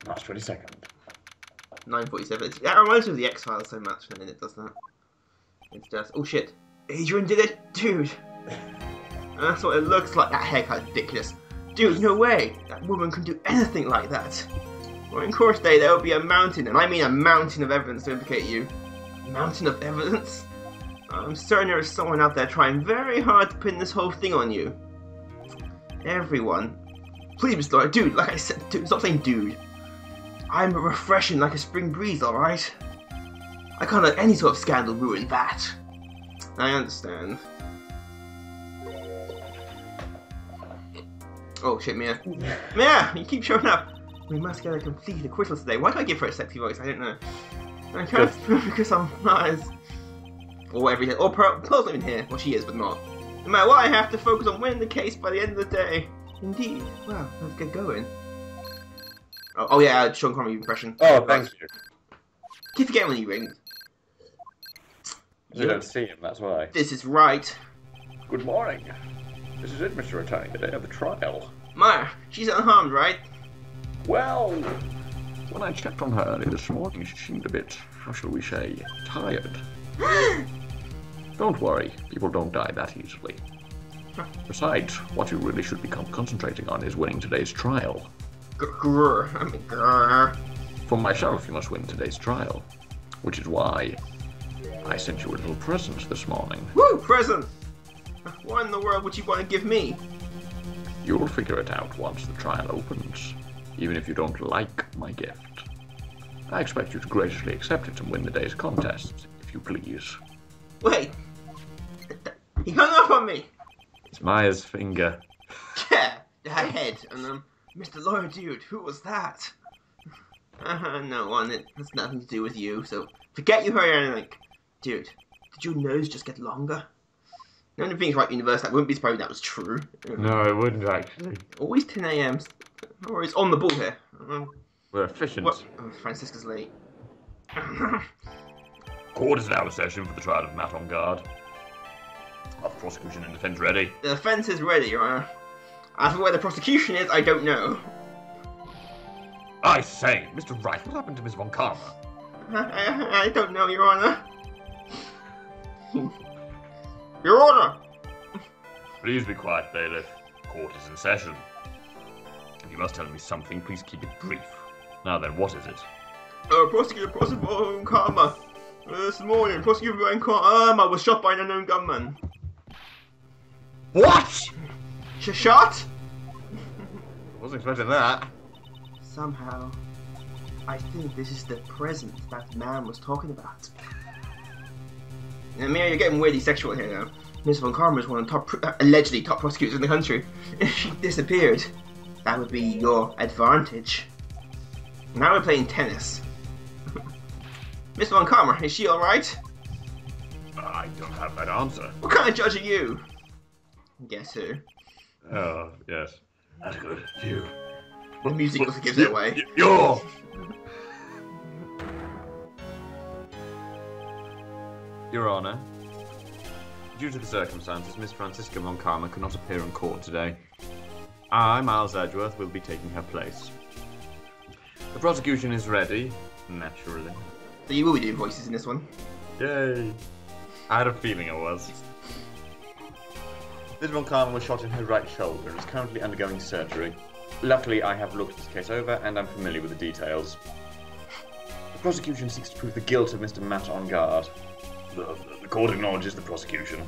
March 22nd. 9:47. That reminds me of the X-Files so much, and then it does that. It's just, oh shit, Adrian did it, dude. That's what it looks like. That haircut's ridiculous, dude. No way, that woman can do anything like that. Well, in court day there will be a mountain, and I mean a mountain of evidence to implicate you. Mountain of evidence? I'm certain there is someone out there trying very hard to pin this whole thing on you. Everyone. Please, Mr. Lawyer, dude, like I said, dude, stop saying dude. I'm refreshing like a spring breeze, alright? I can't let any sort of scandal ruin that. I understand. Oh shit, Mia. Mia! You keep showing up! We must get a complete acquittal today. Why do I give her a sexy voice? I don't know. I can't because I'm not as... Or whatever he said. Or Pearl's not even here. Well, she is, but not. No matter what, I have to focus on winning the case by the end of the day. Indeed. Well, let's get going. Oh yeah, Sean Connery impression. Oh, thank you. Keep forgetting when he rings. You don't see him, that's why. This is right. Good morning. This is it, Mr. Returning, the day of the trial. Maya, she's unharmed, right? Well, when I checked on her early this morning, she seemed a bit, how shall we say, tired. Don't worry, people don't die that easily. Besides, what you really should be concentrating on is winning today's trial. Grr. For myself, you must win today's trial, which is why I sent you a little present this morning. Woo, present! What in the world would you want to give me? You'll figure it out once the trial opens, even if you don't like my gift. I expect you to graciously accept it and win the day's contest, if you please. Wait! He hung up on me! It's Maya's finger. Yeah, the head, and Mr. Lawyer Dude, who was that? No one, it has nothing to do with you, so forget you heard anything. Dude, did your nose just get longer? No one in Phoenix Wright University, I wouldn't be surprised if that was true. No, it wouldn't actually. Always 10 a.m. Always on the ball here. We're efficient. What? Oh, Francisca's late. Court is now in session for the trial of Matt on guard. Are the prosecution and defense ready? The defense is ready, Your Honor. As for where the prosecution is, I don't know. I say, Mr. Wright, what happened to Miss Von Karma? I don't know, Your Honor. Your Honor! Please be quiet, bailiff. Court is in session. If you must tell me something, please keep it brief. Now then, what is it? Prosecutor Von Karma. This morning, Prosecutor Von Karma was shot by an unknown gunman. What? Shot? Wasn't expecting that. Somehow, I think this is the present that man was talking about. Now, Mary, you're getting weirdly sexual here now. Miss Von Karma is one of the top, allegedly top prosecutors in the country. If she disappeared, that would be your advantage. Now we're playing tennis. Miss Von Karma, is she alright? I don't have that answer. What kind of judge are you? Guess who? Oh, yes. That's good. You. The music also gives it away. You're... Your Honor, due to the circumstances, Miss Francisca Von Karma could not appear in court today. I, Miles Edgeworth, will be taking her place. The prosecution is ready, naturally. So you will be doing voices in this one? Yay! I had a feeling I was. Miss Von Karma was shot in her right shoulder and is currently undergoing surgery. Luckily, I have looked this case over and I'm familiar with the details. The prosecution seeks to prove the guilt of Mr. Matt on guard. The court acknowledges the prosecution.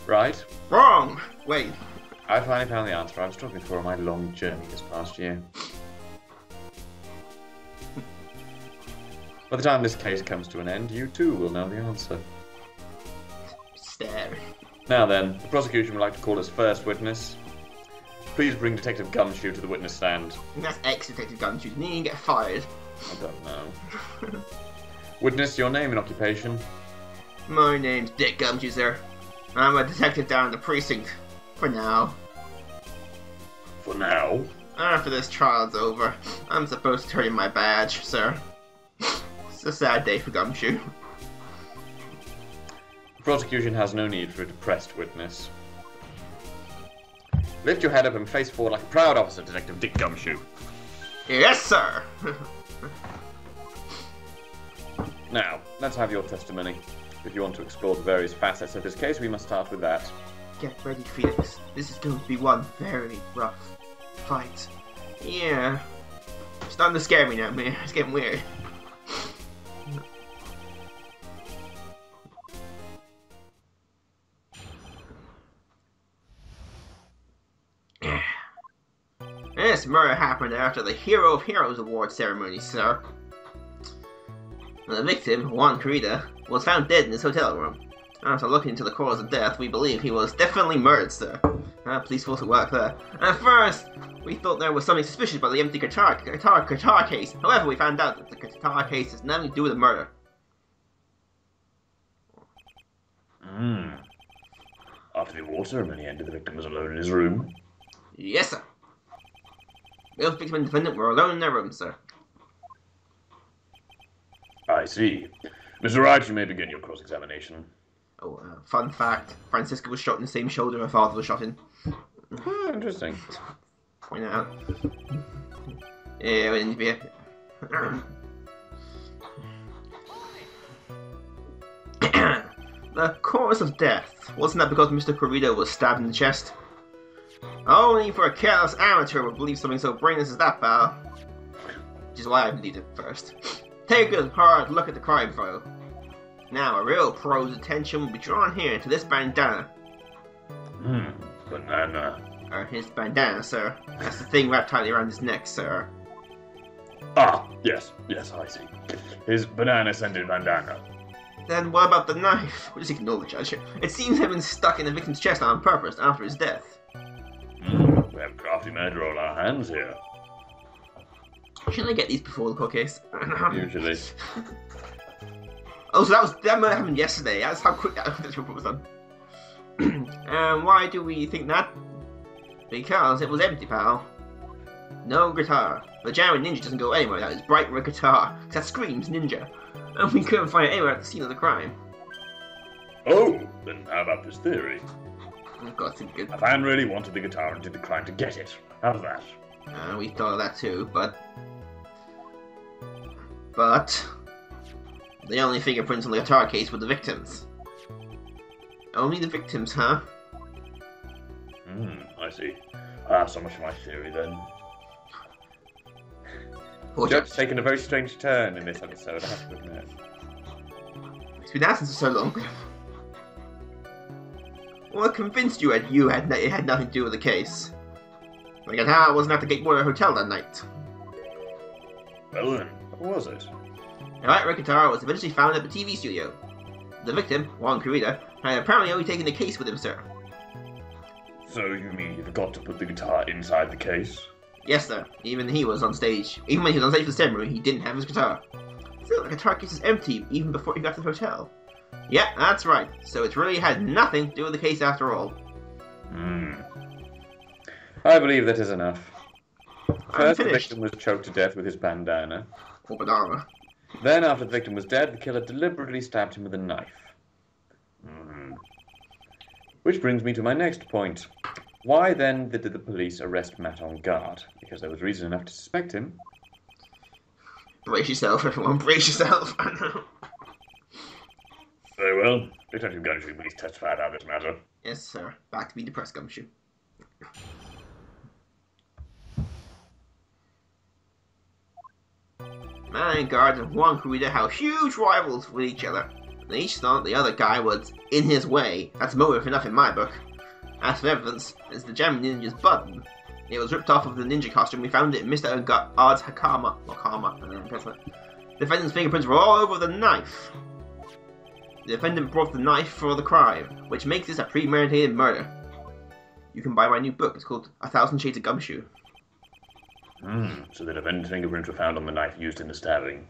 Right? Wrong! Wait. I finally found the answer I was struggling for on my long journey this past year. By the time this case comes to an end, you too will know the answer. Staring. Now then, the prosecution would like to call its first witness. Please bring Detective Gumshoe to the witness stand. That's ex-Detective Gumshoe. Didn't he get fired? I don't know. Witness, your name and occupation. My name's Dick Gumshoe, sir. I'm a detective down in the precinct. For now. For now? After this trial's over, I'm supposed to turn in my badge, sir. It's a sad day for Gumshoe. The prosecution has no need for a depressed witness. Lift your head up and face forward like a proud officer, Detective Dick Gumshoe. Yes, sir! Now, let's have your testimony. If you want to explore the various facets of this case, we must start with that. Get ready, Phoenix. This is going to be one very rough fight. Yeah. It's starting to scare me now, man. It's getting weird. This murder happened after the Hero of Heroes Award ceremony, sir. The victim, Juan Carita, was found dead in his hotel room. After looking into the cause of death, we believe he was definitely murdered, sir. Police force at work there. At first, we thought there was something suspicious about the empty guitar case. However, we found out that the guitar case has nothing to do with the murder. After the award ceremony ended, the victim was alone in his room. Yes, sir. Both victim and defendant were alone in their room, sir. I see. Mr. Wright, you may begin your cross-examination. Oh, fun fact. Francisca was shot in the same shoulder her father was shot in. Interesting. Point out. Yeah, we need to be... The cause of death. Wasn't that because Mr. Carita was stabbed in the chest? Only for a careless amateur would believe something so brainless as that, pal. Which is why I believed it first. Take a good hard look at the crime photo. Now, a real pro's attention will be drawn here to this bandana. Banana. Or his bandana, sir. That's the thing wrapped tightly around his neck, sir. Ah, yes, I see. His banana-scented bandana. Then what about the knife? We'll just ignore the judge. It seems to have been stuck in the victim's chest on purpose after his death. We have crafty murder on our hands here. Shouldn't I get these before the court case? Usually. Oh, so that might have happened yesterday. That's how quick that report was done. Why do we think that? Because it was empty, pal. No guitar. The jamming ninja doesn't go anywhere without his bright red guitar. That screams ninja. And we couldn't find it anywhere at the scene of the crime. Oh, then how about this theory? Oh God, it's good. A fan really wanted the guitar and did the crime to get it. How's that? We thought of that too, but the only fingerprints on the guitar case were the victims. Only the victims, huh? I see. So much for my theory then. Poor Joke's taken a very strange turn in this episode, I have to admit. It's been absent for so long. What convinced you it had nothing to do with the case? The guitar wasn't at the Gatewater Hotel that night. Well then, what was it? The right red guitar was eventually found at the TV studio. The victim, Juan Carita, had apparently only taken the case with him, sir. So you mean he forgot to put the guitar inside the case? Yes, sir. Even when he was on stage for the ceremony, he didn't have his guitar. Still, the guitar case is empty even before he got to the hotel. Yeah, that's right. So it really had nothing to do with the case after all. I believe that is enough. First, the finished. victim was choked to death with his bandana. Or banana. Then, after the victim was dead, the killer deliberately stabbed him with a knife. Which brings me to my next point. Why then did the police arrest Matt on guard? Because there was reason enough to suspect him. Brace yourself, everyone. Brace yourself. Very well. Detective Gumshoe, please testify about this matter. Yes, sir. Back to be depressed, Gumshoe. Man and guard and Juan Carita had huge rivals with each other. And each thought the other guy was in his way. That's motive enough in my book. As for evidence, it's the jamming ninja's button. It was ripped off of the ninja costume. We found it in Mr. Odd's Hakama. Or Karma. The defendant's fingerprints were all over the knife. The defendant brought the knife for the crime, which makes this a premeditated murder. You can buy my new book. It's called 1,000 Shades of Gumshoe. So the defendant's fingerprints were found on the knife used in the stabbing.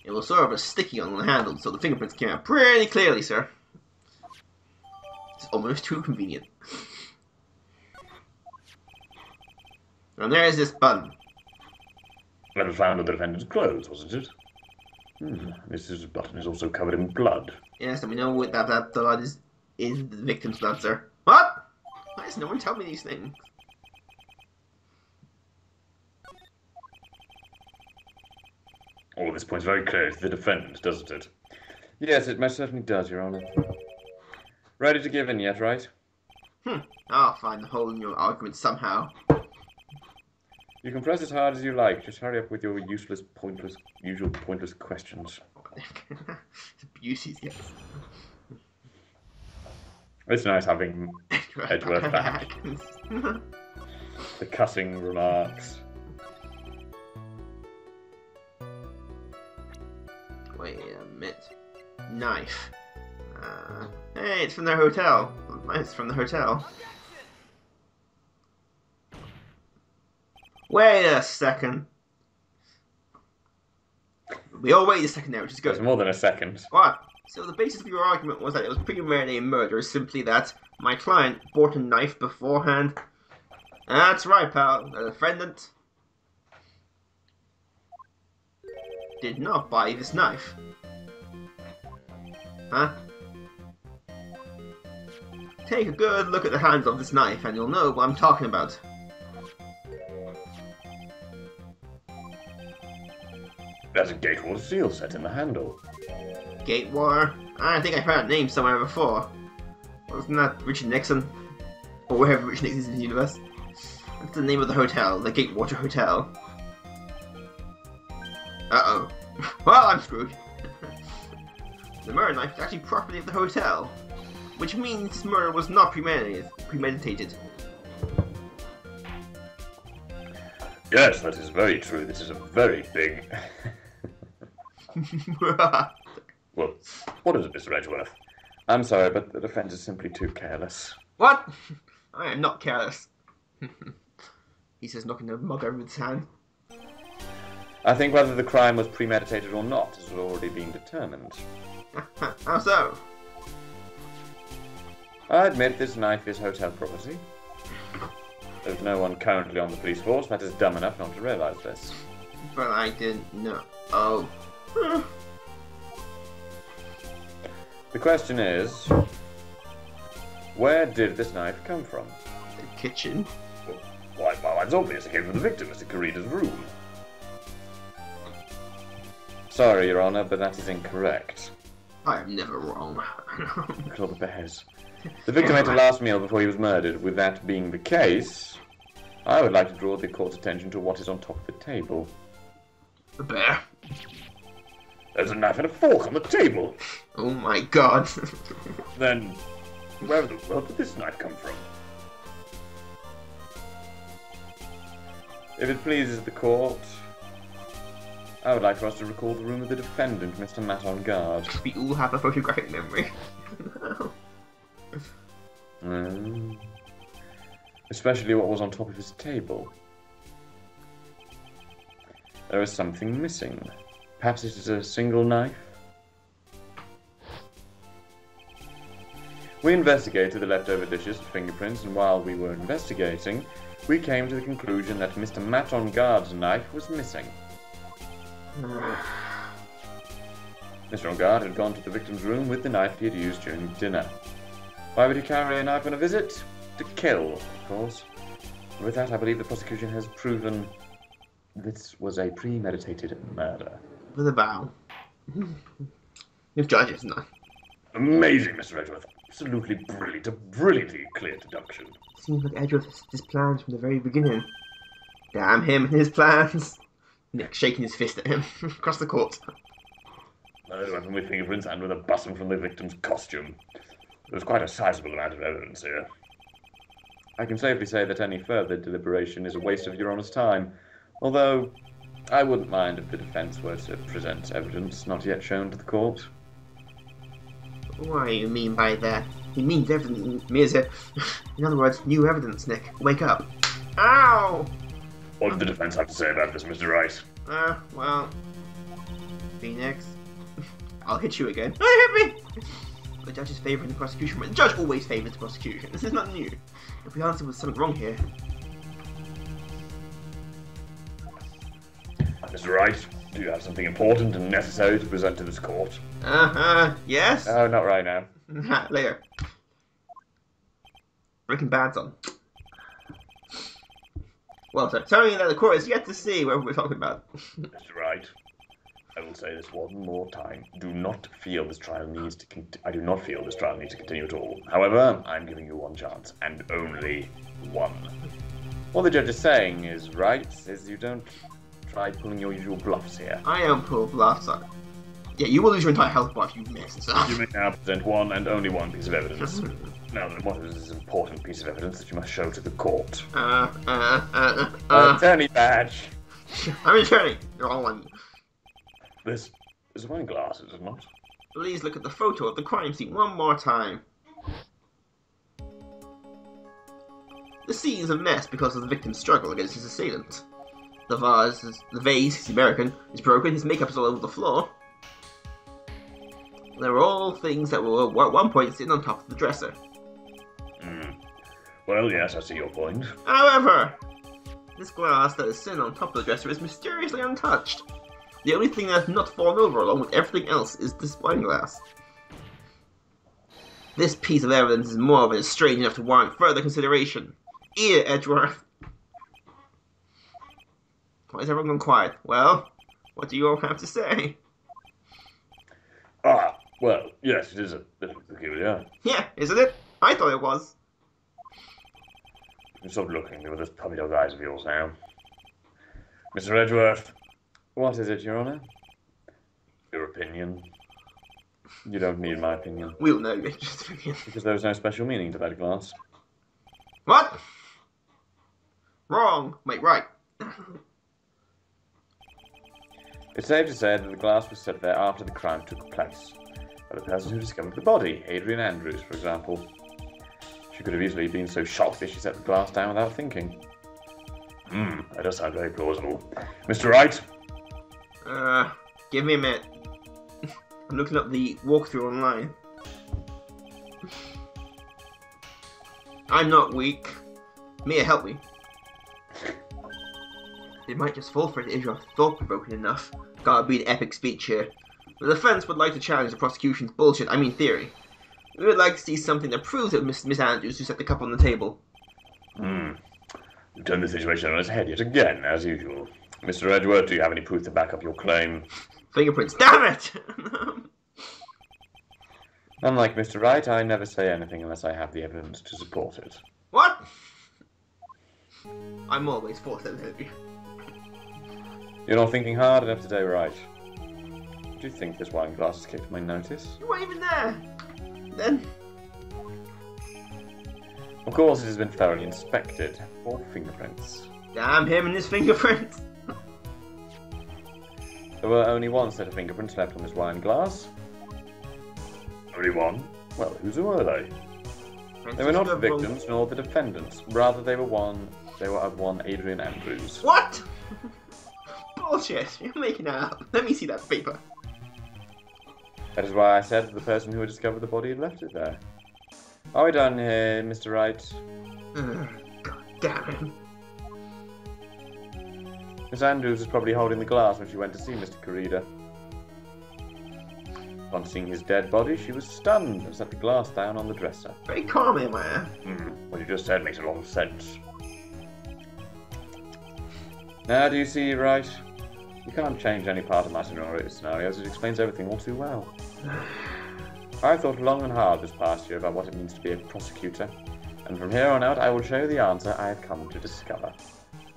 It was sort of a sticky on the handle, so the fingerprints came out pretty clearly, sir. It's almost too convenient. And there's this button. That was found on the defendant's clothes, wasn't it? This button is also covered in blood. Yes, and we know that blood is the victim's blood, sir. What? Why does no one tell me these things? All this points very clearly to the defendant, doesn't it? Yes, it most certainly does, Your Honour. Ready to give in yet, right? I'll find the hole in your argument somehow. You can press as hard as you like. Just hurry up with your usual pointless questions. It's beauty, yes. It's nice having Edgeworth back. The cutting remarks. Wait a minute. Knife. Hey, it's from their hotel. It's from the hotel. Wait a second. We all wait a second now, which is good. It's more than a second. What? So the basis of your argument was that it was premeditated murder, simply that my client bought a knife beforehand. That's right, pal. The defendant did not buy this knife. Huh? Take a good look at the handle of this knife and you'll know what I'm talking about. There's a Gatewar seal set in the handle. Gatewar? I think I've heard that name somewhere before. Wasn't that Richard Nixon? Or wherever Richard Nixon is in the universe. That's the name of the hotel, the Gatewater Hotel. Uh-oh. Well, I'm screwed. The murder knife is actually property of the hotel, which means this murder was not premeditated. Yes, that is very true. This is a very big... Well, what is it, Mr. Edgeworth? I'm sorry, but the defense is simply too careless. What? I am not careless. He says, knocking the mug over with his hand. I think whether the crime was premeditated or not has already been determined. How so? I admit this knife is hotel property. There's no one currently on the police force that is dumb enough not to realise this. But I didn't know. Oh. The question is, where did this knife come from? The kitchen. Well, it's obvious it came from the victim, Mr. Carina's room. Sorry, Your Honour, but that is incorrect. I am never wrong. Claw the bears. The victim ate a last meal before he was murdered. With that being the case, I would like to draw the court's attention to what is on top of the table. The bear? There's a knife and a fork on the table. Oh my god. Then, where the world did this knife come from? If it pleases the court, I would like for us to recall the room of the defendant, Mr. Matt on guard. We all have a photographic memory. Especially what was on top of his table. There is something missing. Perhaps it is a single knife? We investigated the leftover dishes for fingerprints, and while we were investigating, we came to the conclusion that Mr. Matt on guard's knife was missing. Mr. on guard had gone to the victim's room with the knife he had used during dinner. Why would he carry a knife on a visit? To kill, of course. And with that, I believe the prosecution has proven this was a premeditated murder. With a bow. You've judged, isn't it? Amazing, Mr. Edgeworth. Absolutely brilliant. A brilliantly clear deduction. Seems like Edgeworth has his plans from the very beginning. Damn him and his plans. Nick shaking his fist at him across the court. Murder weapon with fingerprints and with a button from the victim's costume. There's quite a sizable amount of evidence here. I can safely say that any further deliberation is a waste of Your Honour's time, although I wouldn't mind if the defence were to present evidence not yet shown to the court. What do you mean by that? He means evidence, in other words, new evidence, Nick. Wake up. Ow! What does the defence have to say about this, Mr. Wright? Well... Phoenix. I'll hit you again. Hit me! The judge is favouring the prosecution. The judge always favours the prosecution. This is not new. If we answer with something wrong here... Mr. Wright, do you have something important and necessary to present to this court? Yes? Oh, not right now. Later. Breaking Bad's on. Well, sir, tell me that the court is yet to see what we're talking about. Mr. Wright, I will say this one more time. I do not feel this trial needs to continue at all. However, I'm giving you one chance, and only one. What the judge is saying is you don't try pulling your usual bluffs here. I am pull bluffs. Yeah, you will lose your entire health bar if you mess this up. You may now present one and only one piece of evidence. Now then, what is this important piece of evidence that you must show to the court? Attorney badge. I'm an attorney. You're all one. This is a wine glass, is it not? Please look at the photo of the crime scene one more time. The scene is a mess because of the victim's struggle against his assailant. The vase, he's American, is broken, his makeup is all over the floor. They were all things that were at one point sitting on top of the dresser. Well, yes, I see your point. However, this glass that is sitting on top of the dresser is mysteriously untouched. The only thing that has not fallen over along with everything else is this wine glass. This piece of evidence is more than strange enough to warrant further consideration. Here, Edgeworth. Why is everyone gone quiet? Well, what do you all have to say? Well, yes, it is a bit peculiar. Yeah, isn't it? I thought it was. Stop looking with those puppy dog eyes of yours now. Mr. Edgeworth, what is it, Your Honour? Your opinion. You don't need my opinion. We'll know your opinion. Because there was no special meaning to that glass. What? Wrong. Wait, right. It's safe to say that the glass was set there after the crime took place. By the person who discovered the body, Adrian Andrews, for example. She could have easily been so shocked that she set the glass down without thinking. That does sound very plausible. Mr. Wright? Give me a minute. I'm looking up the walkthrough online. I'm not weak. Mia, help me. It might just fall for it if you're thought-provoking enough. Gotta be an epic speech here. The defense would like to challenge the prosecution's theory. We would like to see something that proves it was Miss Andrews who set the cup on the table. You've turned the situation on its head yet again, as usual. Mr. Edgeworth, do you have any proof to back up your claim? Fingerprints, damn it! Unlike Mr. Wright, I never say anything unless I have the evidence to support it. What? I'm always forced to help you. You're not thinking hard enough today, Wright. Do you think this wine glass escaped my notice? You weren't even there. Then? Of course, it has been thoroughly inspected for fingerprints. Damn him and his fingerprints. There were only one set of fingerprints left on this wine glass. Only one? Well, whose were they? They were not the victims nor the defendants. Rather, they were of one Adrian Andrews. What? Bullshit! You're making it up. Let me see that paper. That is why I said that the person who had discovered the body had left it there. Are we done here, Mr. Wright? God damn him. Miss Andrews was probably holding the glass when she went to see Mr. Corrida. Upon seeing his dead body, she was stunned and set the glass down on the dresser. Very calm here, man. What you just said makes a lot of sense. Now, do you see, Wright? You can't change any part of my scenarios. It explains everything all too well. I've thought long and hard this past year about what it means to be a prosecutor, and from here on out I will show you the answer I have come to discover.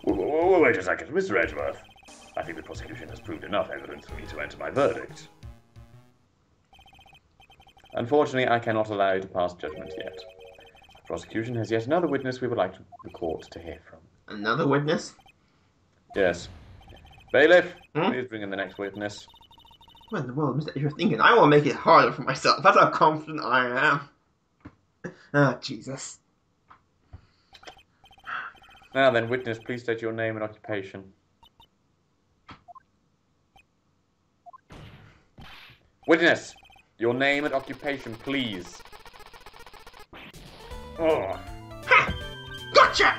Wait a second, Mr. Edgeworth. I think the prosecution has proved enough evidence for me to enter my verdict. Unfortunately, I cannot allow you to pass judgment yet. The prosecution has yet another witness we would like the court to hear from. Another witness? Yes. Bailiff, please bring in the next witness. What in the world, Mr. You're thinking? I want to make it harder for myself. That's how confident I am. Jesus. Now then, witness, please state your name and occupation. Witness, your name and occupation, please. Oh. Ha! Gotcha!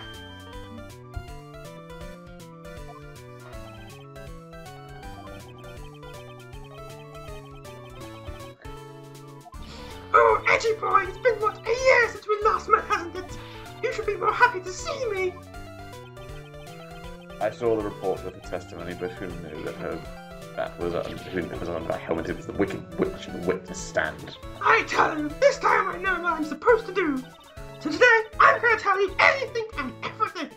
Oh, Edgy boy, it's been what, a year since we last met, hasn't it? You should be more happy to see me. I saw the report of the testimony, but who knew that her That was on my helmet. It was the Wicked Witch in the witness stand. I tell you, this time I know what I'm supposed to do. So today, I'm going to tell you anything and everything.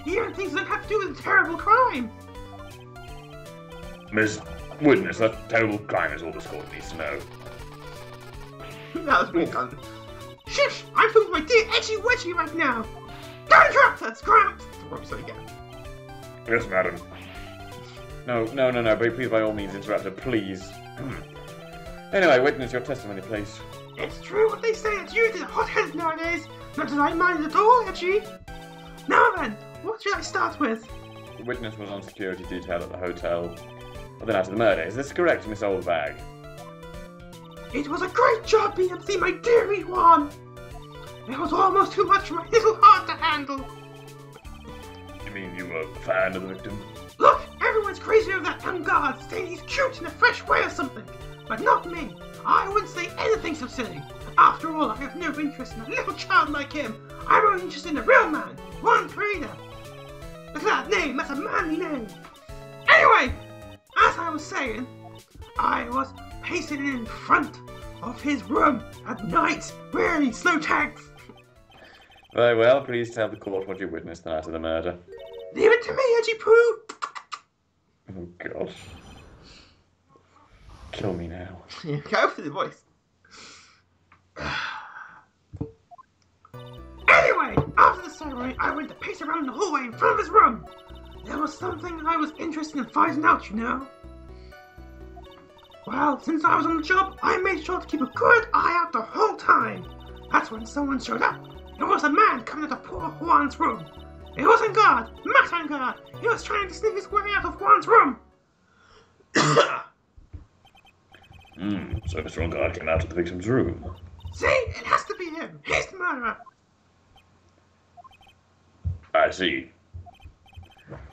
Even things that have to do with a terrible crime. Miss Witness, that terrible crime is all this court needs to know. That was really fun. Shush! I'm talking to my dear Edgy Wedgie right now. Don't interrupt us, Gramps! Sorry again. Yes, madam. No, please, by all means, interrupt her, please. Anyway, witness your testimony, please. It's true what they say, that youth is hot-headed nowadays. Not that I mind at all, Edgy. Now then, what should I start with? The witness was on security detail at the hotel on the night of the murder. Is this correct, Miss Oldbag? It was a great job, BMC, my dearie one. It was almost too much for my little heart to handle. You mean you were a fan of the victim? Look, everyone's crazy over that young guard, saying he's cute in a fresh way or something. But not me. I wouldn't say anything so silly. After all, I have no interest in a little child like him. I'm only interested in a real man, one trader. Look at that name, that's a manly name. Anyway, as I was saying, I was pacing in front of his room at night, wearing slow tags. Very well, please tell the court what you witnessed the night of the murder. Leave it to me, Edgy Poo. Oh, God. Kill me now. Yeah, go for the voice. Anyway, after the ceremony, I went to pace around the hallway in front of his room. There was something I was interested in finding out, you know. Well, since I was on the job, I made sure to keep a good eye out the whole time. That's when someone showed up. It was a man coming into poor Juan's room. It wasn't God, Matt on guard. He was trying to sneak his way out of Juan's room. So Mr. On-Guard came out of the victim's room. See, it has to be him. He's the murderer. I see.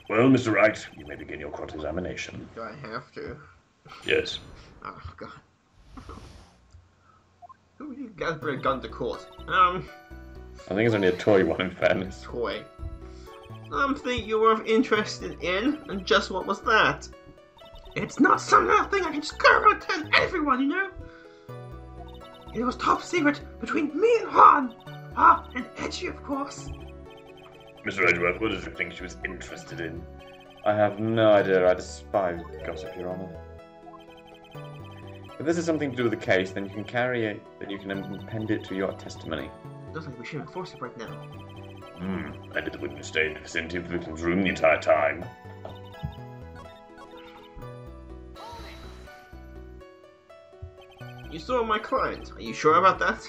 Well, Mr. Wright, you may begin your cross-examination. Do I have to? Yes. Oh, God. Who would you guys bring a gun to court? I think it's only a toy one, in fairness. Toy. Something you were interested in, and just what was that? It's not some little thing I can just go around telling everyone, you know? It was top secret between me and Juan. And Edgy, of course. Mr. Edgeworth, what is the thing she was interested in? I have no idea. I despise gossip, Your Honour. If this is something to do with the case, then you can carry it, then you can append it to your testimony. Looks like we should enforce it right now. I did the witness stay in the vicinity of the victim's room the entire time. You saw my client. Are you sure about that?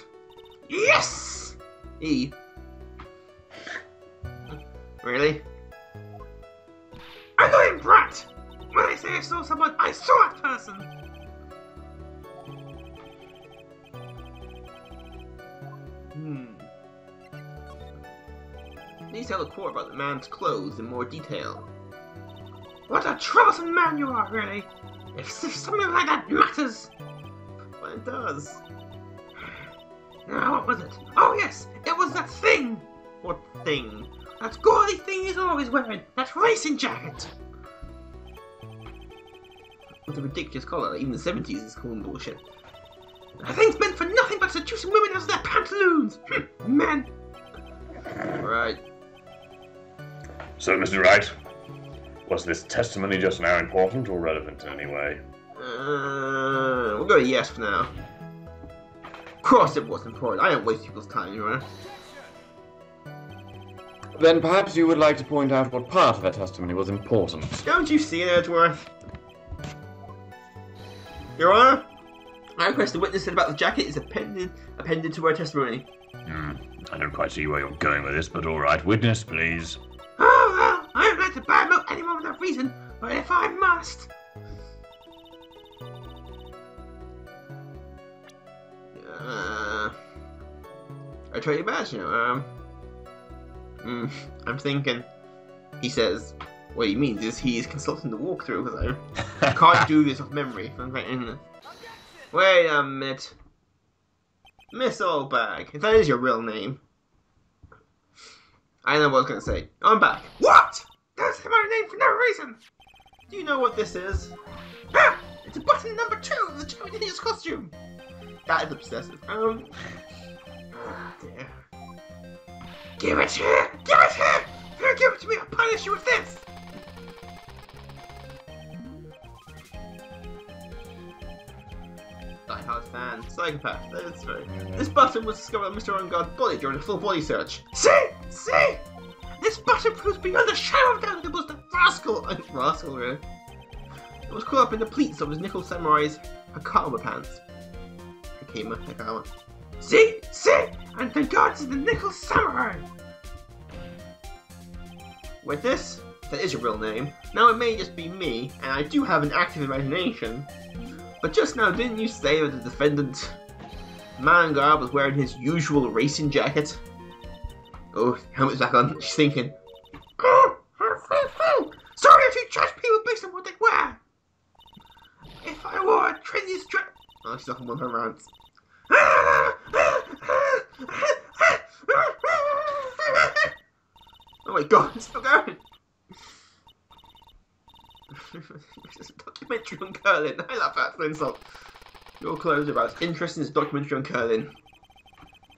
Yes! E. Really? Annoying brat! When I say I saw someone, I saw that person! Please tell the court about the man's clothes in more detail. What a troublesome man you are, really! If something like that matters! Well, it does. Now, what was it? Oh yes, it was that thing! What thing? That gaudy thing he's always wearing! That racing jacket! What a ridiculous collar, even the 70s is calling bullshit. That thing's meant for nothing but seducing women out of their pantaloons! Man! Right. So, Mr. Wright, was this testimony just now important or relevant in any way? We'll go yes for now. Of course it was important. I don't waste people's time, you know. Then perhaps you would like to point out what part of that testimony was important. Don't you see it, Edgeworth? Your Honor, I request the witness said about the jacket is appended to our testimony. I don't quite see where you're going with this, but all right. Witness, please. Oh, well, I don't like to badmouth anyone without reason, but if I must... I try your best, you know, I'm thinking, he says, what he means is he's consulting the walkthrough, because I can't do this off memory. Wait a minute. Miss Oldbag, if that is your real name. I know what I was going to say. I'm back. What? Don't say my name for no reason. Do you know what this is? Ah! It's button number 2 of the Chinese costume! That is obsessive. Oh dear. Give it here! Give it here! Here, give it to me! I'll punish you with this! Die-hard fan. Psychopath. That's right. This button was discovered on Mr. Unguard's body during a full body search. See! See! This button proves beyond a shadow of doubt it was the rascal! Rascal, really? It was caught up in the pleats of his nickel samurai's Hakama pants. Hakama. See! See! And thank God it's the nickel samurai! With this, that is your real name. Now it may just be me, and I do have an active imagination. But just now, didn't you say that the defendant, Mangar, was wearing his usual racing jacket? Oh, helmet's back on. She's thinking. Sorry if you judge people based on what they wear. If I wore a trendy strap. Oh, she's off on one of her rants. Oh my God, it's still going. It's a documentary on curling. I love that for insult. Your clothes are about as interesting as a documentary on curling.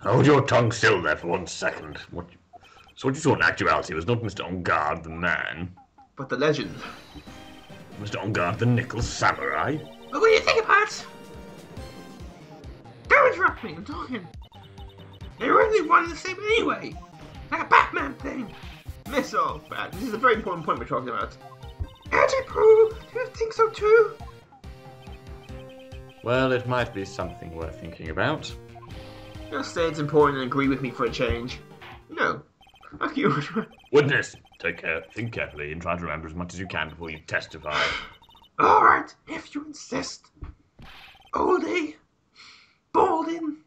Hold your tongue still there for 1 second. So what you saw in actuality was not Mr. Ongard the man, but the legend. Mr. Ongard the nickel samurai. But what do you think about it? Don't interrupt me, I'm talking. They were only one and the same anyway. Like a Batman thing. Missile, bad. This is a very important point we're talking about. Anti-Pooh, do you think so too? Well, it might be something worth thinking about. Just say it's important and agree with me for a change. No. Fuck you. Witness, take care, think carefully, and try to remember as much as you can before you testify. Alright, if you insist. Oldie. Balding.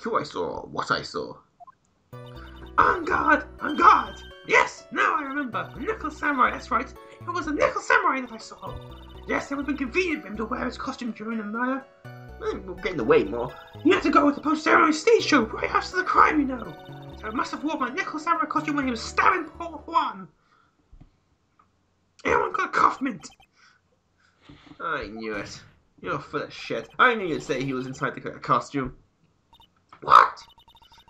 Who I saw, what I saw. On guard! On guard! Yes! Now I remember! A nickel samurai, that's right! It was a nickel samurai that I saw! Yes, it would have been convenient for him to wear his costume during the murder. We'll get in the way more. He had to go with the post-ceremony stage show right after the crime, you know! So I must have worn my nickel samurai costume when he was stabbing Paul Juan! Everyone got a cough mint! I knew it. You're full of shit. I knew you'd say he was inside the costume. What?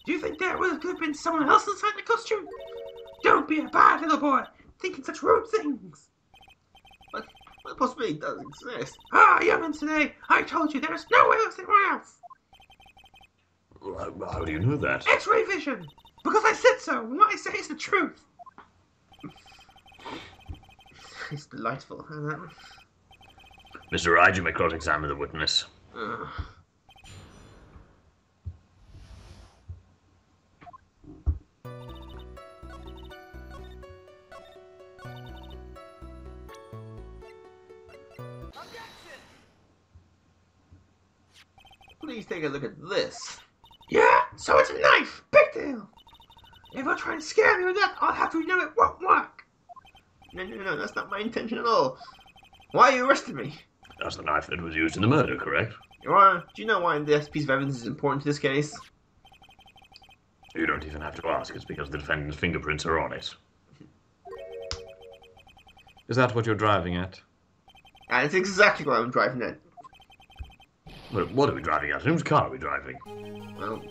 Do you think there could have been someone else inside the costume? Don't be a bad little boy, thinking such rude things. But what possibility does exist? Ah, young'uns today, I told you there's no way it was anyone else. How do you know that? X-ray vision, because I said so, and what I say is the truth. It's delightful, isn't it? Mr. Wright, you may cross-examine the witness. Please take a look at this. Yeah, so it's a knife. Big deal. If I try and scare me with that, I'll have to know it won't work. No, that's not my intention at all. Why are you arresting me? That's the knife that was used in the murder, correct? Your Honor, do you know why this piece of evidence is important to this case? You don't even have to ask. It's because the defendant's fingerprints are on it. Is that what you're driving at? And it's exactly what I'm driving at. Well, what are we driving at? Whose car are we driving? Well,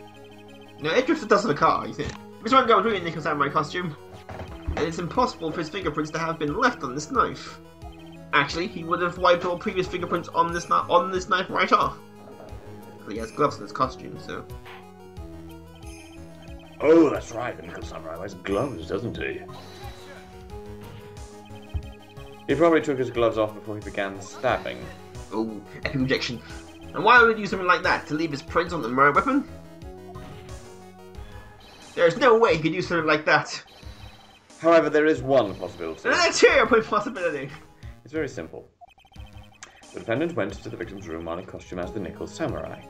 no, Edgeworth does have a car, you see. Mr. Unguard was wearing a nickel samurai costume, and it's impossible for his fingerprints to have been left on this knife. Actually, he would have wiped all previous fingerprints on this knife right off. Because he has gloves on his costume, so. Oh, that's right. The nickel samurai wears gloves, doesn't he? He probably took his gloves off before he began stabbing. Oh, epic objection. And why would he do something like that? To leave his prints on the murder weapon? There's no way he could do something like that. However, there is one possibility. And let's hear your possibility. It's very simple. The defendant went to the victim's room on a costume as the nickel samurai.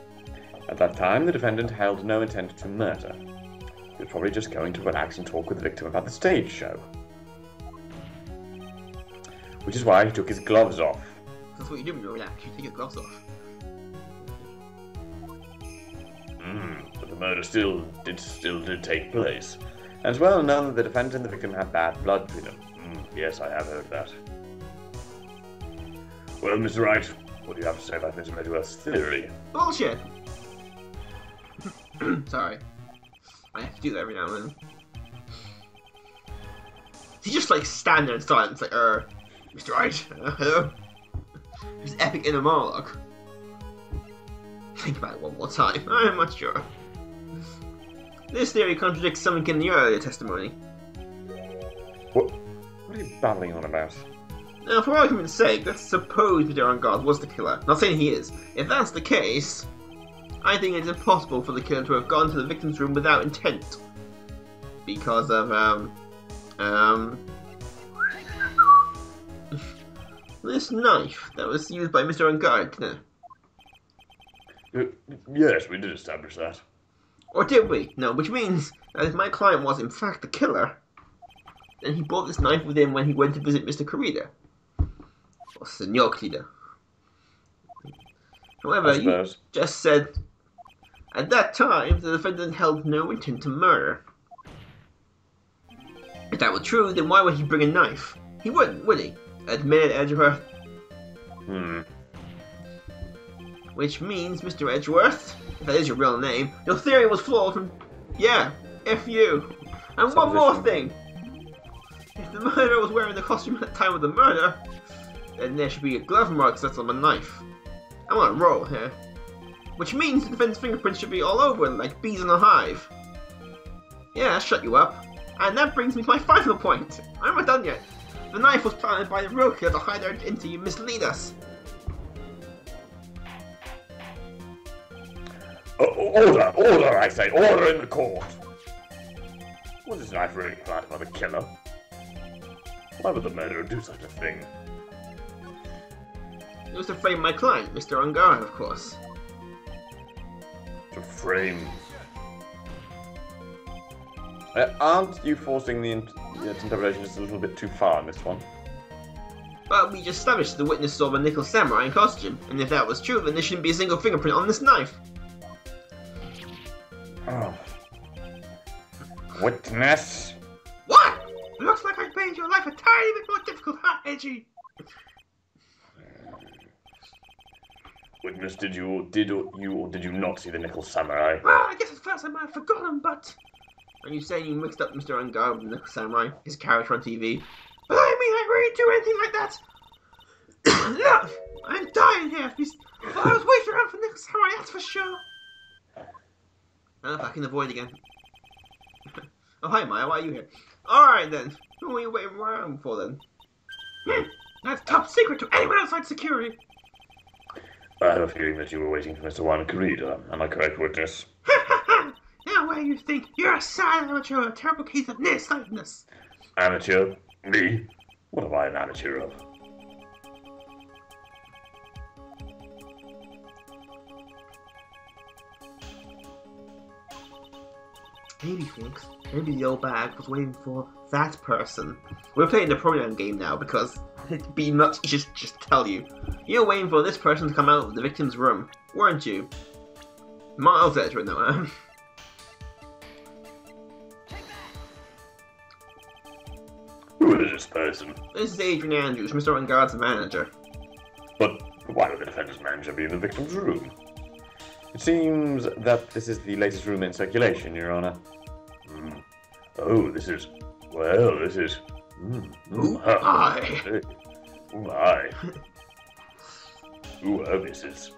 At that time, the defendant held no intent to murder. He was probably just going to relax and talk with the victim about the stage show. Which is why he took his gloves off. That's what you do when you relax, you take your gloves off. But the murder still did take place. And it's well known that the defendant and the victim have bad blood between them. Yes, I have heard that. Well, Mr. Wright, what do you have to say about Mr. Edgeworth's theory? Bullshit! Sorry. I have to do that every now and then. He just like stand there in silence, like, Mr. Wright, hello? His epic inner monologue. Think about it one more time, I'm not sure. This theory contradicts something in the earlier testimony. What are you babbling on about? Now, for argument's sake, let's suppose Mr. Angard was the killer. Not saying he is. If that's the case, I think it's impossible for the killer to have gone to the victim's room without intent. Because of, this knife that was used by Mr. Angard, didn't it? Yes, we did establish that. Or did we? No, which means that if my client was in fact the killer, then he brought this knife with him when he went to visit Mr. Corrida. Or Senor Corrida. However, you just said, at that time, the defendant held no intent to murder. If that were true, then why would he bring a knife? He wouldn't, would he? Admitted Edgeworth. Which means, Mr. Edgeworth, if that is your real name, your theory was flawed from... Yeah, F you. And one more thing. If the murderer was wearing the costume at the time of the murder, then there should be a glove mark set on a knife. I'm on a roll here. Which means the defendant's fingerprints should be all over it, like bees in a hive. Yeah, shut you up. And that brings me to my final point. I'm not done yet. The knife was planted by the real killer to hide our identity and mislead us. Order, I say, order in the court. Was this knife really planted by the killer? Why would the murderer do such a thing? It was to frame my client, Mr. Angard, of course. To frame? Aren't you forcing the interpretation just a little bit too far in this one? But we just established the witness saw a nickel samurai in costume, and if that was true, then there shouldn't be a single fingerprint on this knife. Oh. Witness? What? It looks like I made your life a tiny bit more difficult, huh, Edgy? Witness, did you or did you not see the nickel samurai? Well, I guess at first I might have forgotten, but... Are you saying you mixed up Mr. Angard with the nickel samurai, his character on TV? But I mean, I really do anything like that! Look! I'm dying here! I was waiting around for nickel samurai, that's for sure! Back in the void again. Oh, hi, Maya, why are you here? Alright then, who are you waiting around for then? That's top secret to anyone outside security! I have a feeling that you were waiting for Mr. Juan Corrida. Am I correct, witness? Now where you think you're a sad amateur, a terrible case of nearsightedness. Amateur? Me? What am I an amateur of? Maybe, Phoenix. Maybe the old bag was waiting for that person. We're playing the pronoun game now because it'd be nuts to just tell you. You're waiting for this person to come out of the victim's room, weren't you? Miles Edgeworth, no, Who is this person? This is Adrian Andrews, Mr. Angard's manager. But why would the defender's manager be in the victim's room? It seems that this is the latest room in circulation, Your Honor. Oh, this is... Well, this is... Hi. Oh, my. Ooh, this is...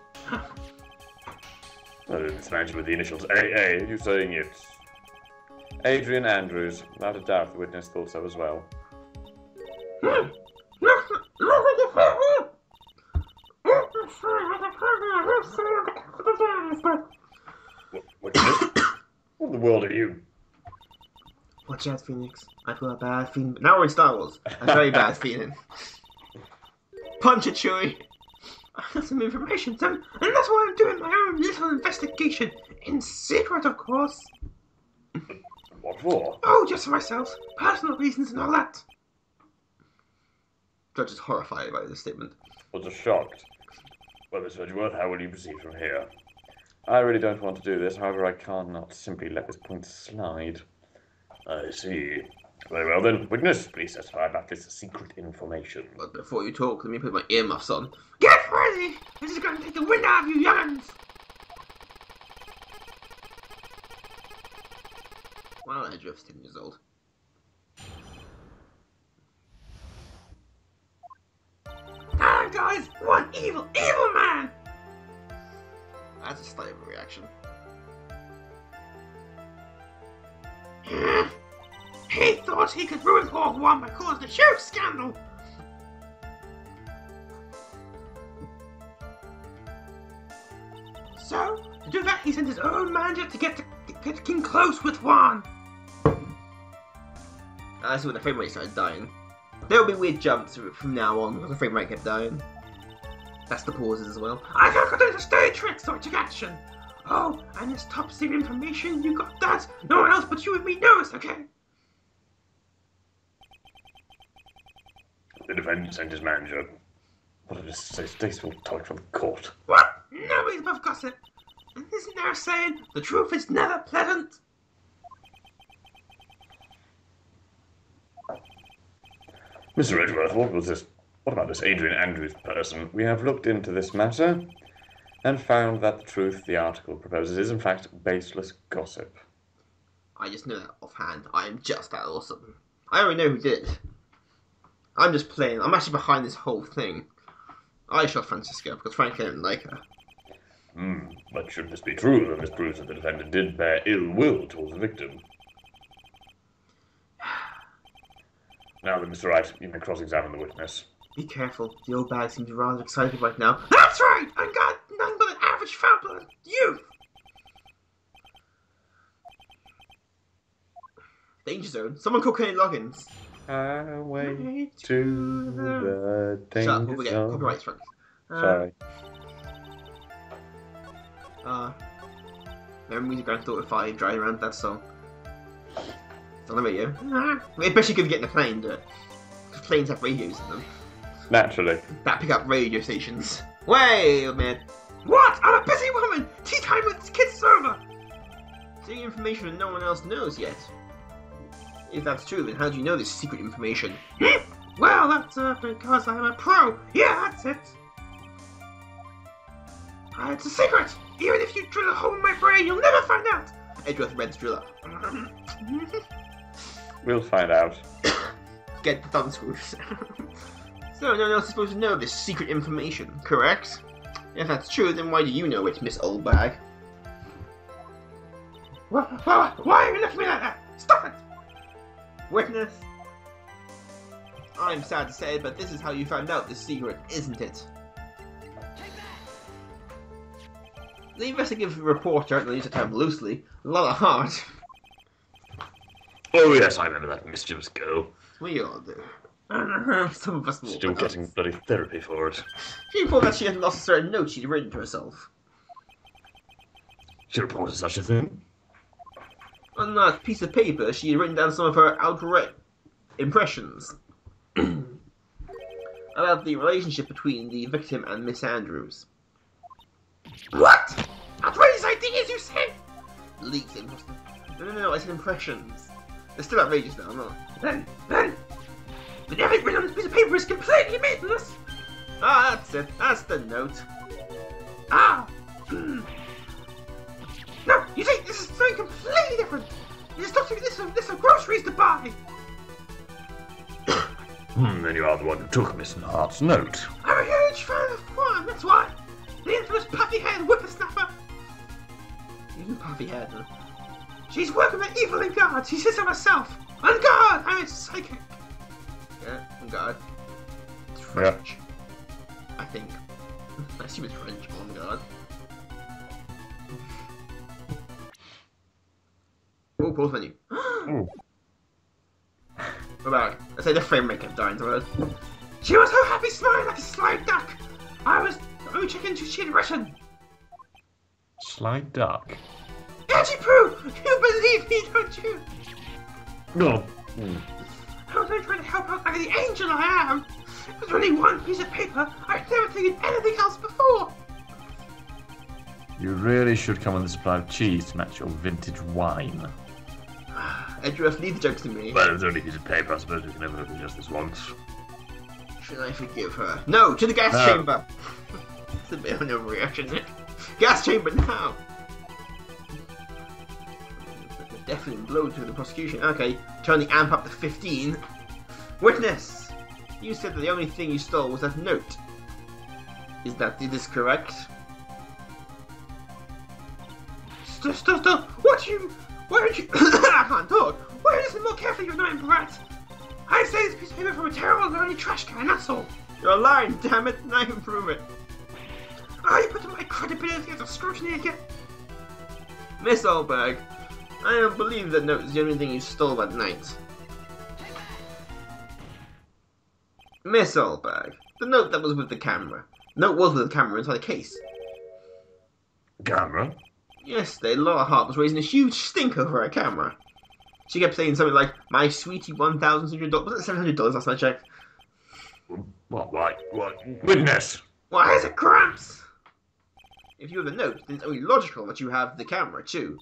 It's manager with the initials AA. You're saying it's... Adrian Andrews. Without a doubt, the witness thought so as well. What's this? What in the world are you? Watch out, Phoenix. I feel a bad feeling. Now we're in Star Wars. A very bad feeling. Punch it, Chewie. I got some information, Sam, and that's why I'm doing my own little investigation. In secret, of course. What for? Oh, just for myself. Personal reasons and all that. Judge is horrified by this statement. Was shocked. Well, Mr. Edgeworth, how will you proceed from here? I really don't want to do this, however I can't not simply let this point slide. I see. Very well then. Witness, please testify about this secret information. But before you talk, let me put my earmuffs on. Get ready! This is going to take the wind out of you young'uns! Well, Edgeworth's 10 years old. Ah, guys! One evil man! That's a slight overreaction. He thought he could ruin Hawk 1 by causing a huge scandal! So, to do that, he sent his own manager to get King close with Juan. That's when the frame rate started dying. There'll be weird jumps from now on because the frame rate kept dying. That's the pauses as well. I can't continue to stage tricks or take action. Oh, and this top secret information, you got that? No one else but you and me knows, okay? The defendant sent his manager. What a distasteful touch from the court. What? Nobody's above gossip. And isn't there a saying, the truth is never pleasant? Mr. Edgeworth, what was this? What about this Adrian Andrews person? We have looked into this matter and found that the truth the article proposes is in fact baseless gossip. I just know that offhand. I am just that awesome. I already know who did it. I'm just playing. I'm actually behind this whole thing. I shot Francisca because frankly I didn't like her. But should this be true, then this proves that the defendant did bear ill will towards the victim. Now then, Mr. Wright, you may cross-examine the witness. Be careful. The old bag seems rather excited right now. That's right! I got nothing but an average foul-blooded youth! Danger zone. Someone call Kenny Loggins. Highway to the danger Shut up, we'll get zone. copyright strikes. Sorry. Remember me, the granddaughter 5 driving around that song. It's on the radio. Especially if you get in a plane, because planes have radios in them. Naturally. That pick up radio stations. Wait a minute. What? I'm a busy woman! Tea time with the kids is over! Seeing information that no one else knows yet. If that's true, then how do you know this secret information? Well, that's because I'm a pro. Yeah, that's it. It's a secret. Even if you drill a hole in my brain, you'll never find out. Edgeworth Red's driller. We'll find out. Get the thumb screws. So no one else is supposed to know this secret information, correct? If that's true, then why do you know it, Miss Oldbag? Why are you looking at me like that? Stop it! Witness. I'm sad to say it, but this is how you found out this secret, isn't it? The investigative reporter, and I use the term loosely, a lot of heart. Oh yes, I remember that mischievous girl. We all do. Some of us will. Still getting bloody therapy for it. She reported that she had lost a certain note she'd written to herself. She reported such a thing? On that piece of paper, she had written down some of her outright impressions about the relationship between the victim and Miss Andrews. What? Outrageous ideas, you say? Leaks interesting. No, I said impressions. They're still outrageous now, no. Then, but everything written on this piece of paper is completely meaningless. Ah, that's it. That's the note. Ah. No, you see, this is something completely different. You just don't think this of groceries to buy. Then you are the one who took Miss Hart's note. I'm a huge fan of Juan, that's why. The infamous puffy-haired whippersnapper. You puffy-haired, huh? She's working with evil in guard. She says so herself. On guard, I'm a psychic. Yeah, on guard. It's French. Yeah. I think. I assume it's French, on guard. Oh, pause menu. We're back. I say the frame rate kept dying to her. She was so happy, smiling like a slide duck. I was only checking to she had written. Slide duck. Auntie Prue, you believe me, don't you? No. I was only trying to help out like the angel I am. There's only one piece of paper. I've never taken anything else before. You really should come with a supply of cheese to match your vintage wine. Edgeworth, leave the jokes to me. Well, it's only a piece of paper. I suppose we can never look at just this once. Should I forgive her? No, to the gas chamber! It's a bit of an overreaction, isn't it? Gas chamber now! A definite blow to the prosecution. Okay, turn the amp up to 15. Witness! You said that the only thing you stole was that note. Is this correct? Stop! What you... Where did you... I can't talk! Where is it more carefully, you annoying brat? I say this piece of paper from a terrible lonely trash can, that's all. You're lying, damn it, and I can prove it. You put my credibility under scrutiny again. Miss Olberg, I don't believe that note is the only thing you stole that night. Miss Olberg, the note that was with the camera. The note was with the camera inside the case. Camera? Yesterday, Laura Hart was raising a huge stink over her camera. She kept saying something like, my sweetie $1,600. Wasn't it $700 last night I checked? What? Witness! Why is it cramps? If you have the note, then it's only logical that you have the camera too.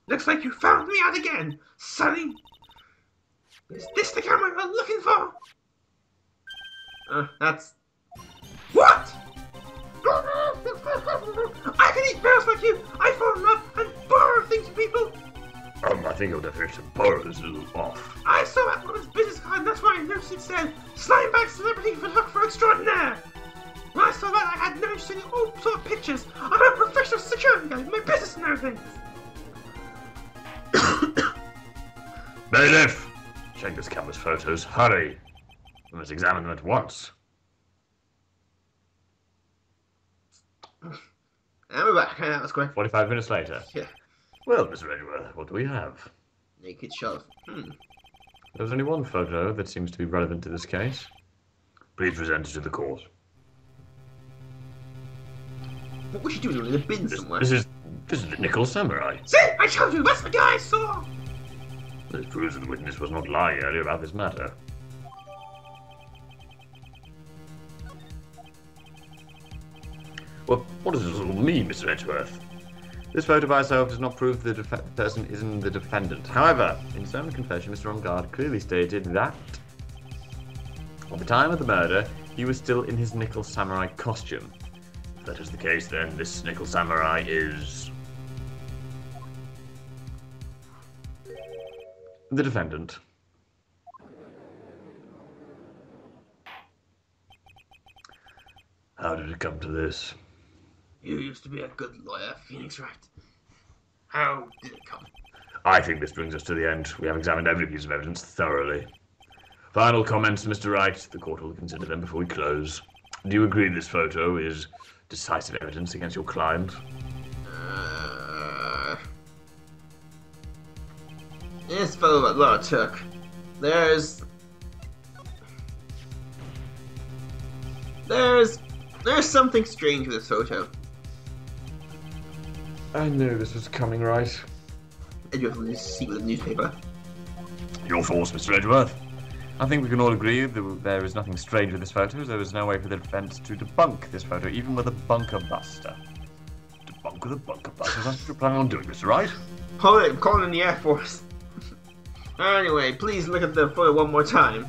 Looks like you found me out again, Sonny. Is this the camera you're looking for? That's... What? I can eat bears like you! I fall in love and borrow things from people! I think your definition of borrow is a little off. I saw that woman's business card and that's why I noticed it said Slimebag Celebrity Photographer Extraordinaire! When I saw that I had no interest in all sort of pictures. I'm a professional security guy, my business and everything! Bailiff! Check this camera's photos, hurry! We must examine them at once. And we're back, that was quick. 45 minutes later. Yeah. Well, Mr. Edgeworth, what do we have? Naked shove. There's only one photo that seems to be relevant to this case. Please present it to the court. What was she doing in a bin somewhere? This is the Nickel Samurai. See, I told you, that's the guy I saw! This proves that the witness was not lying earlier about this matter. Well, what does this all mean, Mr. Edgeworth? This photo by itself does not prove the person isn't the defendant. However, in his own confession, Mr. Ongard clearly stated that at the time of the murder, he was still in his Nickel Samurai costume. If that is the case, then this Nickel Samurai is... the defendant. How did it come to this? You used to be a good lawyer, Phoenix Wright. How did it come? I think this brings us to the end. We have examined every piece of evidence thoroughly. Final comments, Mr. Wright. The court will consider them before we close. Do you agree this photo is decisive evidence against your client? This fellow that Laura took. There's something strange with this photo. I knew this was coming, right? Edgeworth will see with the newspaper. Your thoughts, Mr. Edgeworth? I think we can all agree that there is nothing strange with this photo. There is no way for the defense to debunk this photo, even with a bunker buster. Debunk with a bunker buster? That's what you're planning on doing, Mr. Wright? Hold it, I'm calling in the Air Force. Anyway, please look at the photo one more time.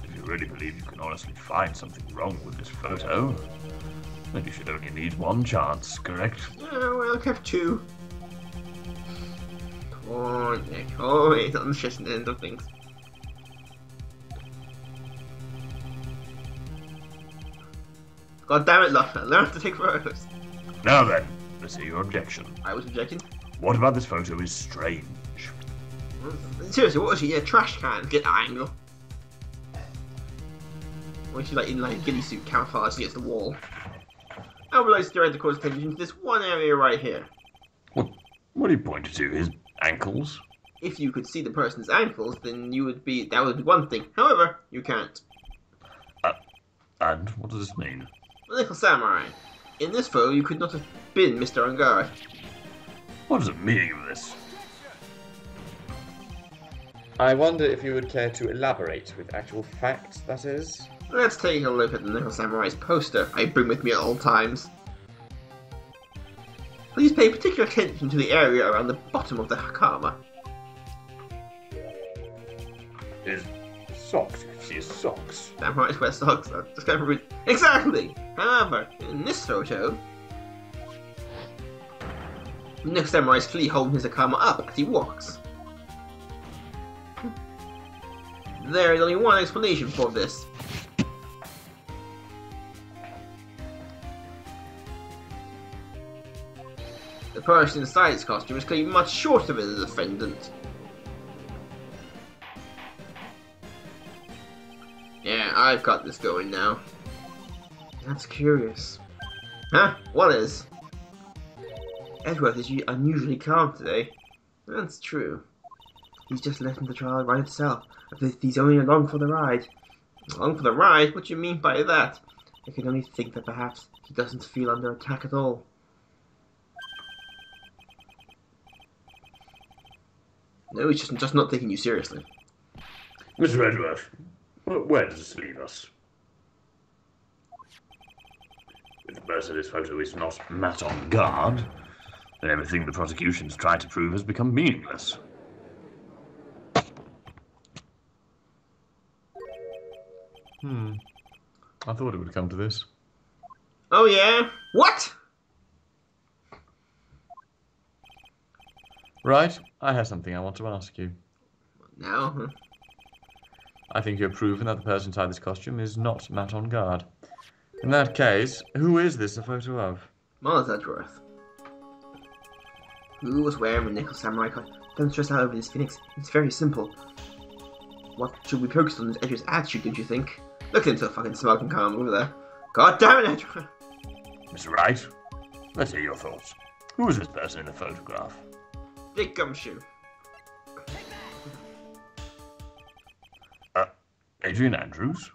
If you really believe you can honestly find something wrong with this photo, then you should only need one chance, correct? Yeah, well, I have two. Oh, Nick. Oh, he's on the shit end of things. God damn it, Luffer. Learn to take photos. Now then, let's hear your objection. I was objecting. What about this photo is strange? Seriously, what was she? A trash can? Get that angle. Or is she like in like a ghillie suit camouflaged against the wall? I would like to direct the court's attention to this one area right here. What are you pointing to? His ankles? If you could see the person's ankles, then that would be one thing. However, you can't. And what does this mean? The Nickel Samurai. In this photo, you could not have been Mr. Ongard. What is the meaning of this? I wonder if you would care to elaborate with actual facts, that is? Let's take a look at the Nickel Samurai's poster I bring with me at all times. Please pay pay particular attention to the area around the bottom of the hakama. His socks. You can see his socks. Damn right, wear socks. I just can't remember. Exactly! However, in this photo, the next samurai is clearly holding his hakama up as he walks. There is only one explanation for this. The person inside his costume is clearly much shorter than the defendant. Yeah, I've got this going now. That's curious. Huh? What is? Edgeworth is unusually calm today. That's true. He's just letting the trial ride itself. He's only along for the ride. Along for the ride? What do you mean by that? I can only think that perhaps he doesn't feel under attack at all. No, he's just not taking you seriously. Mr. Edgeworth, where does this leave us? If the person in this photo is not Matt on guard, then everything the prosecution's tried to prove has become meaningless. I thought it would come to this. Oh yeah? What? Right, I have something I want to ask you. Now? Huh? I think you have proven that the person inside this costume is not Matt on guard. In that case, who is this a photo of? Miles Edgeworth. Who was wearing a nickel samurai costume? Don't stress out over this, Phoenix. It's very simple. What should we focus on is Edgeworth's attitude, don't you think? Look into the fucking smoking column over there. God damn it, Edgeworth! Mr. Wright, let's hear your thoughts. Who is this person in the photograph? Big gumshoe. Adrian Andrews?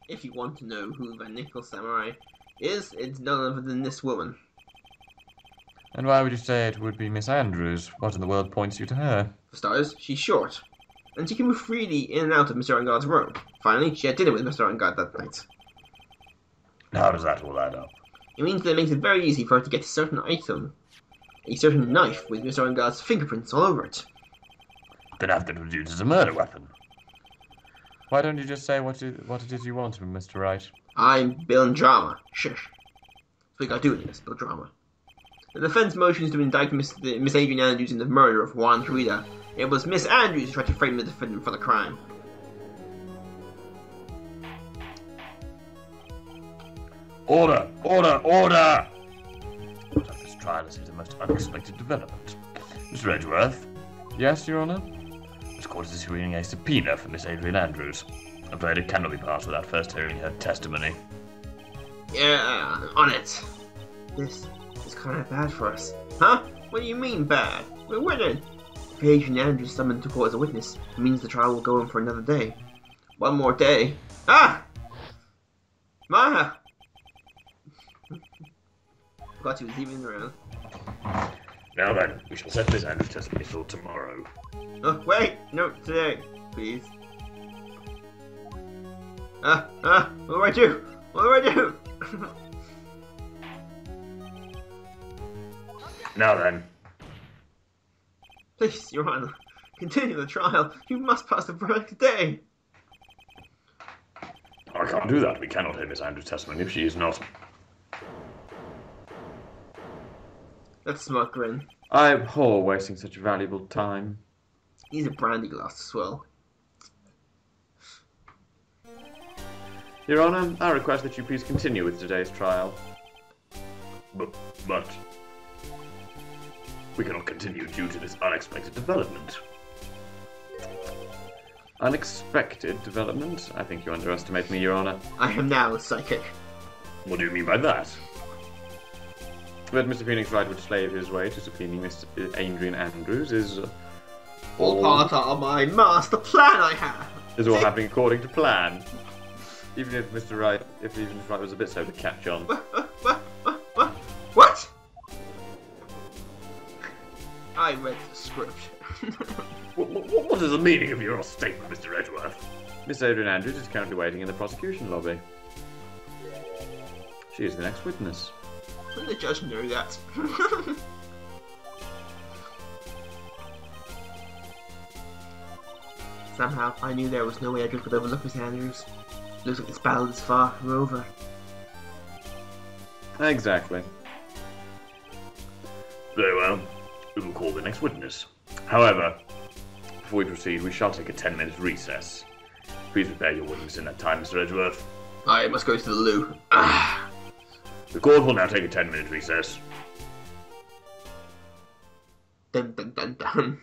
If you want to know who the nickel samurai is, it's none other than this woman. And why would you say it would be Miss Andrews? What in the world points you to her? For starters, she's short, and she can move freely in and out of Mr. Angard's room. Finally, she had dinner with Mr. Angard that night. How does that all add up? It means that it makes it very easy for her to get a certain item. A certain knife with Mr. Angard's fingerprints all over it. Then have to produce as a murder weapon. Why don't you just say what it is you want from Mr. Wright? I'm building drama. Shush. That's what you gotta do with this, build drama. The defense motions to indict Miss Adrian Andrews in the murder of Juan Truida. It was Miss Andrews who tried to frame the defendant for the crime. Order! Order! Order! This trial has hit a most unexpected development. Mr. Edgeworth? Yes, Your Honour? This court is issuing a subpoena for Miss Adrian Andrews. I'm afraid it cannot be passed without first hearing her testimony. Yeah, on it. This is kind of bad for us. Huh? What do you mean bad? We're winning. If Adrian Andrews is summoned to court as a witness, it means the trial will go on for another day. One more day. Ah! Maha! Forgot he was even around. Now then, we shall set Miss Andrews' testimony till tomorrow. Oh, wait! No, today, please. What do I do? What do I do? Now then. Please, Your Honor, continue the trial. You must pass the verdict today. I can't do that. We cannot hear Miss Andrews' testimony if she is not. Let's smoke grin. I abhor wasting such valuable time. He's a brandy glass to swell. Your Honour, I request that you please continue with today's trial. But we cannot continue due to this unexpected development. Unexpected development? I think you underestimate me, Your Honour. I am now psychic. What do you mean by that? That Mr. Phoenix Wright would slave his way to subpoenaing Mr. Adrian Andrews is All part of my master plan I have. Is all happening according to plan. Even if Mr. Wright, if Wright was a bit slow to catch on. What? I read the script. What is the meaning of your statement, Mr. Edgeworth? Miss Adrian Andrews is currently waiting in the prosecution lobby. She is the next witness. Didn't the judge know that? Somehow, I knew there was no way Edgeworth could overlook Miss Andrews. Looks like this battle is far from over. Exactly. Very well. We will call the next witness. However, Before we proceed, we shall take a 10-minute recess. please prepare your witness in that time, Mr. Edgeworth. I must go to the loo. The court will now take a 10-minute recess. Dun dun dun dun.